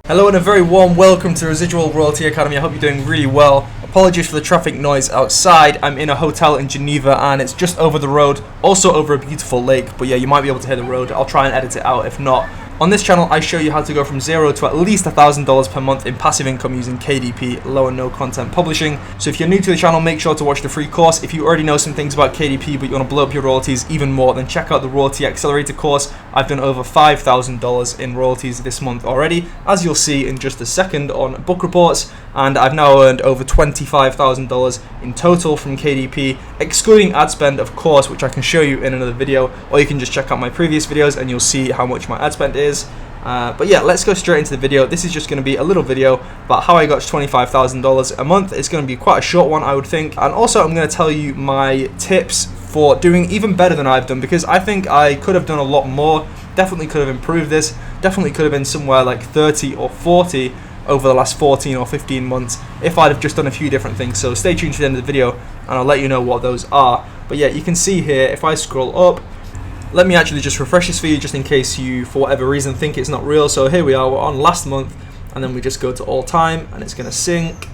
Hello and a very warm welcome to Residual Royalty Academy. I hope you're doing really well. Apologies for the traffic noise outside. I'm in a hotel in Geneva and it's just over the road, also over a beautiful lake. But yeah, you might be able to hear the road. I'll try and edit it out if not. On this channel, I show you how to go from zero to at least $1,000 per month in passive income using KDP, low and no content publishing. So if you're new to the channel, make sure to watch the free course. If you already know some things about KDP but you want to blow up your royalties even more, then check out the Royalty Accelerator course. I've done over $5,000 in royalties this month already, as you'll see in just a second on book reports, and I've now earned over $25,000 in total from KDP, excluding ad spend, of course, which I can show you in another video, or you can just check out my previous videos and you'll see how much my ad spend is. But yeah, let's go straight into the video. This is just going to be a little video about how I got to $25,000 a month. It's going to be quite a short one, I would think, and also I'm going to tell you my tips for doing even better than I've done, because I think I could have done a lot more. Definitely could have improved this. Definitely could have been somewhere like 30 or 40 over the last 14 or 15 months if I'd have just done a few different things. So stay tuned to the end of the video and I'll let you know what those are. But yeah, you can see here, if I scroll up, let me actually just refresh this for you just in case you, for whatever reason, think it's not real. So here we are, we're on last month, and then we just go to all time and it's going to sync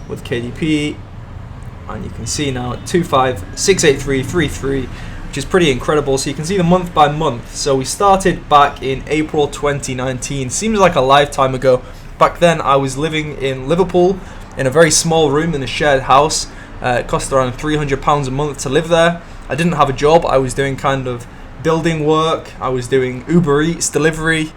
with KDP. And you can see now 2568333, which is pretty incredible. So you can see the month by month. So we started back in April 2019. Seems like a lifetime ago. Back then I was living in Liverpool in a very small room in a shared house. It cost around £300 a month to live there. I didn't have a job. I was doing kind of building work. I was doing Uber Eats delivery.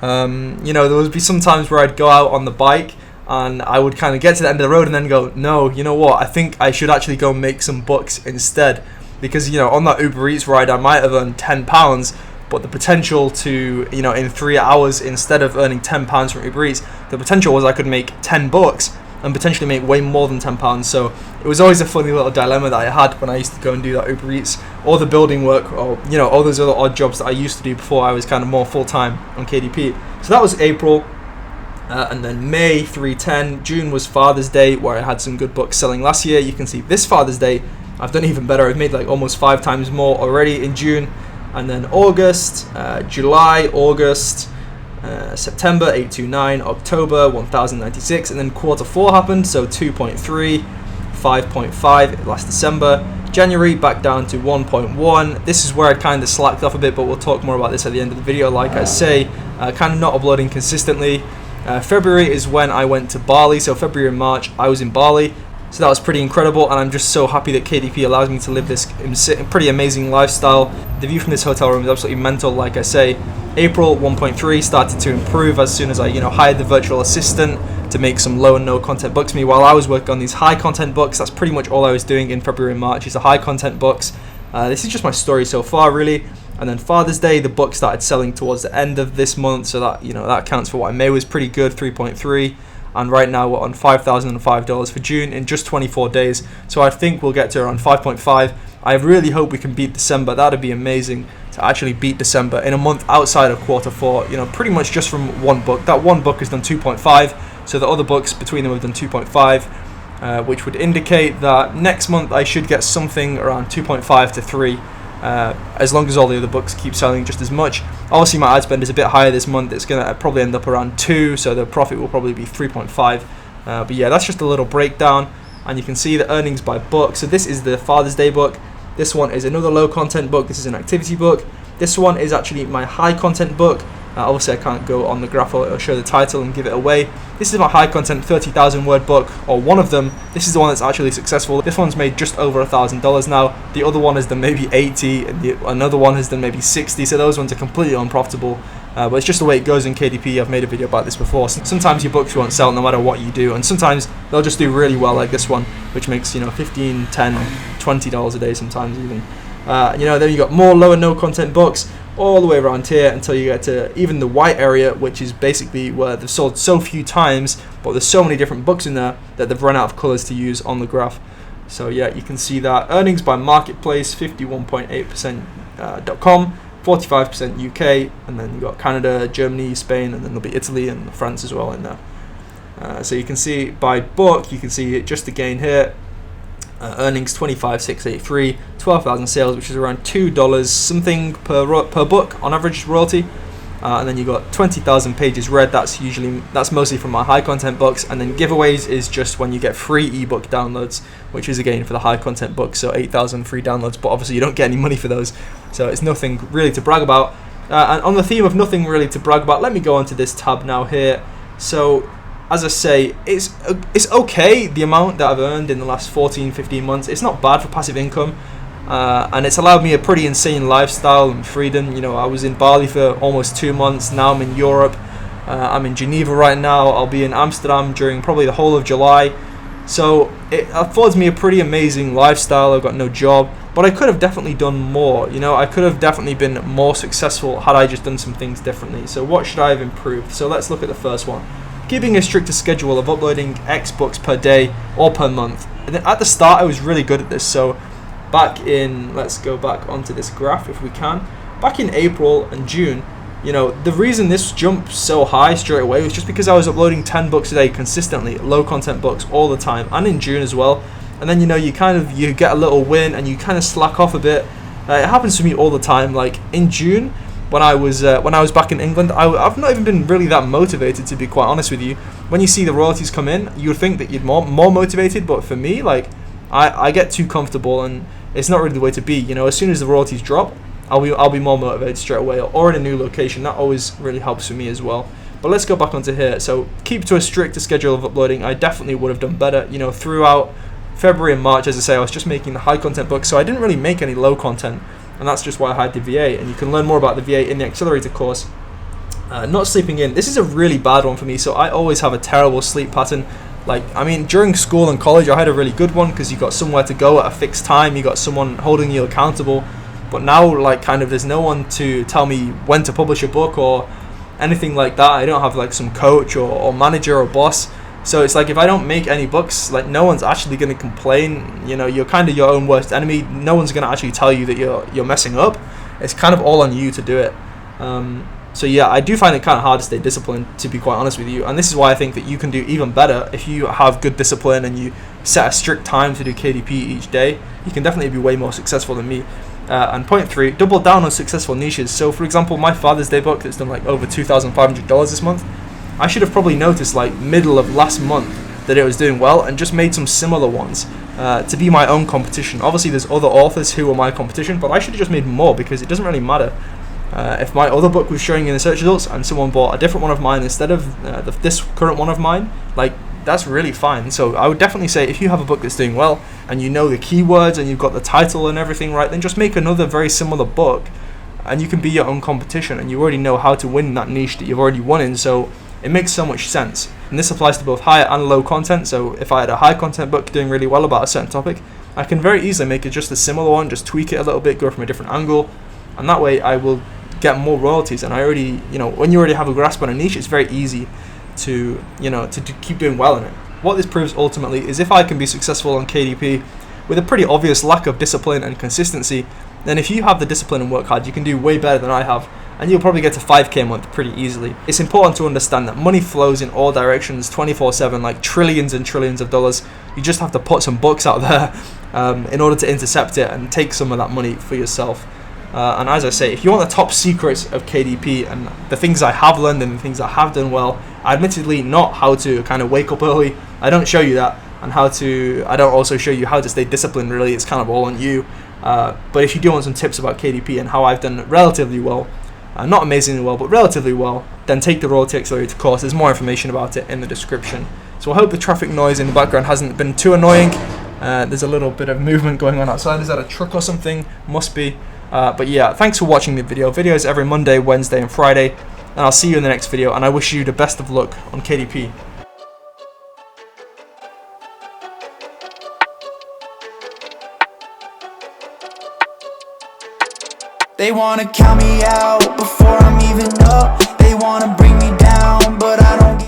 There would be some times where I'd go out on the bike and I would kind of get to the end of the road and then go, no, you know what, I think I should actually go make some bucks instead. Because, on that Uber Eats ride, I might have earned £10, but the potential to, in 3 hours, instead of earning £10 from Uber Eats, the potential was I could make $10 and potentially make way more than £10. So it was always a funny little dilemma that I had when I used to go and do that Uber Eats or the building work, or, all those other odd jobs that I used to do before I was kind of more full-time on KDP. So that was April. And then May 310, June was Father's Day, where I had some good books selling last year. You can see this Father's Day, I've done even better. I've made like almost 5 times more already in June. And then August, July, August, September 829, October 1096, and then quarter 4 happened, so 2.3, 5.5 last December. January back down to 1.1. This is where I kind of slacked off a bit, but we'll talk more about this at the end of the video. Like I say, kind of not uploading consistently. February is when I went to Bali, so February and March I was in Bali, so that was pretty incredible, and I'm just so happy that KDP allows me to live this pretty amazing lifestyle. The view from this hotel room is absolutely mental, like I say. April 1.3 started to improve as soon as I hired the virtual assistant to make some low and no content books for me while I was working on these high content books. That's pretty much all I was doing in February and March, is the high content books. This is just my story so far, really. And then Father's Day, the book started selling towards the end of this month, so that that counts for what I made, was pretty good, 3.3. And right now we're on $5,005 for June in just 24 days. So I think we'll get to around 5.5. I really hope we can beat December. That'd be amazing to actually beat December in a month outside of quarter 4. Pretty much just from one book. That one book has done 2.5. So the other books between them have done 2.5, which would indicate that next month I should get something around 2.5 to 3. As long as all the other books keep selling just as much. Obviously my ad spend is a bit higher this month. It's going to probably end up around 2, so the profit will probably be 3.5. But yeah, that's just a little breakdown, and you can see the earnings by book. So this is the Father's Day book. This one is another low content book. This is an activity book. This one is actually my high content book. Obviously I can't go on the graph or show the title and give it away. This is my high content 30,000 word book, or one of them. This is the one that's actually successful. This one's made just over $1,000 now. The other one has done maybe 80, and another one has done maybe 60, so those ones are completely unprofitable. But it's just the way it goes in KDP. I've made a video about this before. Sometimes your books won't sell no matter what you do, and sometimes they'll just do really well, like this one, which makes $15, $10, $20 a day sometimes even. Then you got more low and no content books all the way around here until you get to even the white area, which is basically where they've sold so few times, but there's so many different books in there that they've run out of colors to use on the graph. So yeah, you can see that earnings by marketplace, 51.8% .com, 45% UK, and then you got Canada, Germany, Spain, and then there'll be Italy and France as well in there. So you can see by book, you can see it just again here. Earnings 25,683, 12,000 sales, which is around $2 something per book on average royalty. And then you got 20,000 pages read. That's mostly from my high content books. And then giveaways is just when you get free ebook downloads, which is again for the high content books. So 8,000 free downloads, but obviously you don't get any money for those. So it's nothing really to brag about. And on the theme of nothing really to brag about, let me go onto this tab now here. So as I say, it's okay, the amount that I've earned in the last 14-15 months. It's not bad for passive income. And it's allowed me a pretty insane lifestyle and freedom. You know, I was in Bali for almost 2 months. Now I'm in Europe. I'm in Geneva right now. I'll be in Amsterdam during probably the whole of July. So it affords me a pretty amazing lifestyle. I've got no job, but I could have definitely done more. You know, I could have definitely been more successful had I just done some things differently. So what should I have improved? So let's look at the first one. Keeping a stricter schedule of uploading X books per day or per month. And at the start, I was really good at this. So back in, let's go back onto this graph if we can. Back in April and June, you know, the reason this jumped so high straight away was just because I was uploading 10 books a day consistently, low content books all the time, and in June as well. And then, you know, you get a little win and you kind of slack off a bit. It happens to me all the time. Like in June, when I was back in England, I've not even been really that motivated, to be quite honest with you. When you see the royalties come in, you would think that you'd more motivated, but for me, like I get too comfortable and it's not really the way to be. You know, as soon as the royalties drop, I'll be more motivated straight away, or in a new location. That always really helps for me as well. But let's go back onto here. So keep to a stricter schedule of uploading. I definitely would have done better. You know, throughout February and March, as I say, I was just making the high content books, so I didn't really make any low content, and that's just why I had the VA. And you can learn more about the VA in the accelerator course. Not sleeping in. This is a really bad one for me. So I always have a terrible sleep pattern. Like, I mean, during school and college, I had a really good one because you got somewhere to go at a fixed time. You got someone holding you accountable. But now, like, kind of, there's no one to tell me when to publish a book or anything like that. I don't have, like, some coach or manager or boss. So it's like, if I don't make any books, like, no one's actually going to complain. You know, you're kind of your own worst enemy. No one's going to actually tell you that you're messing up. It's kind of all on you to do it. So yeah, I do find it kind of hard to stay disciplined, to be quite honest with you. And this is why I think that you can do even better if you have good discipline and you set a strict time to do KDP each day. You can definitely be way more successful than me. And point 3, double down on successful niches. So for example, my Father's Day book that's done like over $2,500 this month, I should have probably noticed like middle of last month that it was doing well and just made some similar ones to be my own competition. Obviously there's other authors who are my competition, but I should have just made more because it doesn't really matter. If my other book was showing in the search results and someone bought a different one of mine instead of this current one of mine, like, that's really fine. So I would definitely say if you have a book that's doing well and you know the keywords and you've got the title and everything right, then just make another very similar book and you can be your own competition and you already know how to win that niche that you've already won in. So it makes so much sense. And this applies to both high and low content. So if I had a high content book doing really well about a certain topic, I can very easily make it just a similar one, just tweak it a little bit, go from a different angle, and that way I will get more royalties. And I already, you know, when you already have a grasp on a niche, it's very easy to, you know, to keep doing well in it. What this proves ultimately is if I can be successful on KDP with a pretty obvious lack of discipline and consistency, then if you have the discipline and work hard, you can do way better than I have, and you'll probably get to 5k a month pretty easily. It's important to understand that money flows in all directions 24/7, like trillions and trillions of dollars. You just have to put some books out there in order to intercept it and take some of that money for yourself. And as I say, if you want the top secrets of KDP and the things I have learned and the things I have done well, admittedly not how to kind of wake up early, I don't show you that, and I don't also show you how to stay disciplined, really. It's kind of all on you. But if you do want some tips about KDP and how I've done relatively well, not amazingly well, but relatively well, then take the Royalty Accelerator course. There's more information about it in the description. So I hope the traffic noise in the background hasn't been too annoying. There's a little bit of movement going on outside. Is that a truck or something? Must be. But yeah, thanks for watching the video. Videos every Monday, Wednesday and Friday, and I'll see you in the next video, and I wish you the best of luck on KDP. They wanna count me out before I'm even up. They wanna bring me down, but I don't